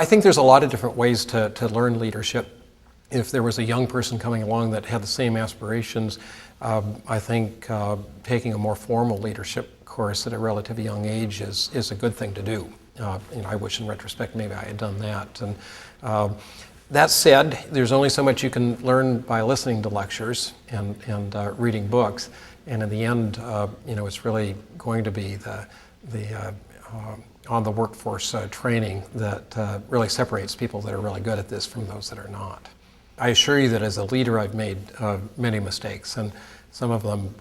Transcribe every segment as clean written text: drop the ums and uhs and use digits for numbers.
I think there's a lot of different ways to learn leadership. If there was a young person coming along that had the same aspirations, I think taking a more formal leadership course at a relatively young age is a good thing to do. I wish in retrospect maybe I had done that. And that said, there's only so much you can learn by listening to lectures and reading books. And in the end, it's really going to be the on the workforce training that really separates people that are really good at this from those that are not. I assure you that as a leader I've made many mistakes, and some of them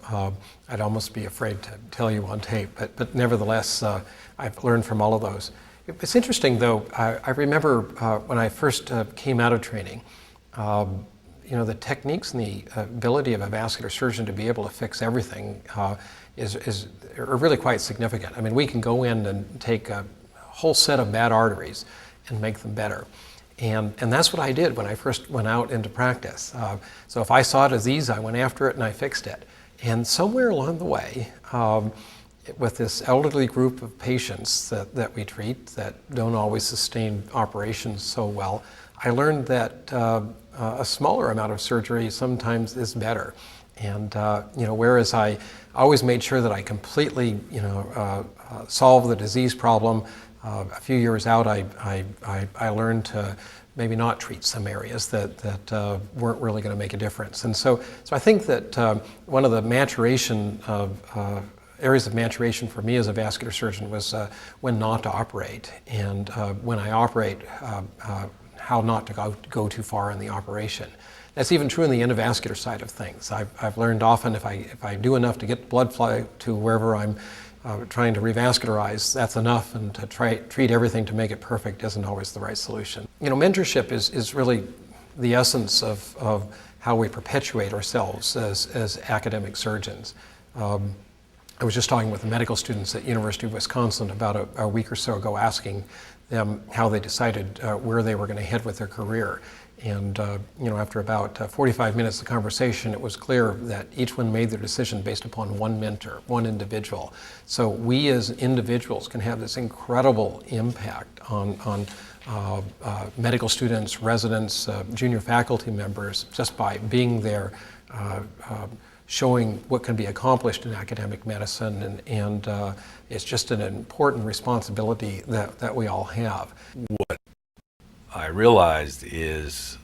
I'd almost be afraid to tell you on tape, but nevertheless I've learned from all of those. It's interesting though, I remember when I first came out of training, the techniques and the ability of a vascular surgeon to be able to fix everything are really quite significant. I mean, we can go in and take a whole set of bad arteries and make them better. And that's what I did when I first went out into practice. So if I saw a disease, I went after it and I fixed it. And somewhere along the way, with this elderly group of patients that we treat that don't always sustain operations so well, I learned that a smaller amount of surgery sometimes is better. And whereas I always made sure that I completely solved the disease problem, a few years out I learned to maybe not treat some areas that weren't really going to make a difference. And so I think that one of the areas of maturation for me as a vascular surgeon was when not to operate, and when I operate, how not to go too far in the operation. That's even true in the endovascular side of things. I've learned often if I do enough to get blood flow to wherever I'm trying to revascularize, that's enough, and to treat everything to make it perfect isn't always the right solution. Mentorship is really the essence of how we perpetuate ourselves as academic surgeons. I was just talking with the medical students at University of Wisconsin about a week or so ago, asking them how they decided where they were going to head with their career. And after about 45 minutes of conversation, it was clear that each one made their decision based upon one mentor, one individual. So we as individuals can have this incredible impact on medical students, residents, junior faculty members, just by being there, showing what can be accomplished in academic medicine, and it's just an important responsibility that we all have. What I realized is,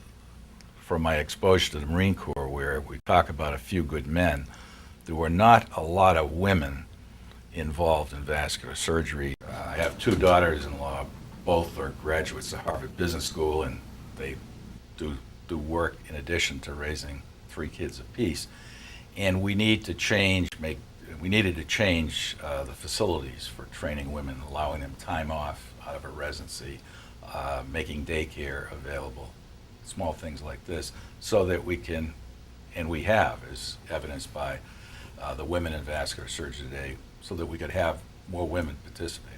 from my exposure to the Marine Corps, where we talk about a few good men, there were not a lot of women involved in vascular surgery. I have two daughters-in-law, both are graduates of Harvard Business School, and they do work in addition to raising 3 kids apiece. And we needed to change the facilities for training women, allowing them time off out of a residency, making daycare available, small things like this, so that we can, and we have, as evidenced by the women in vascular surgery today, so that we could have more women participate.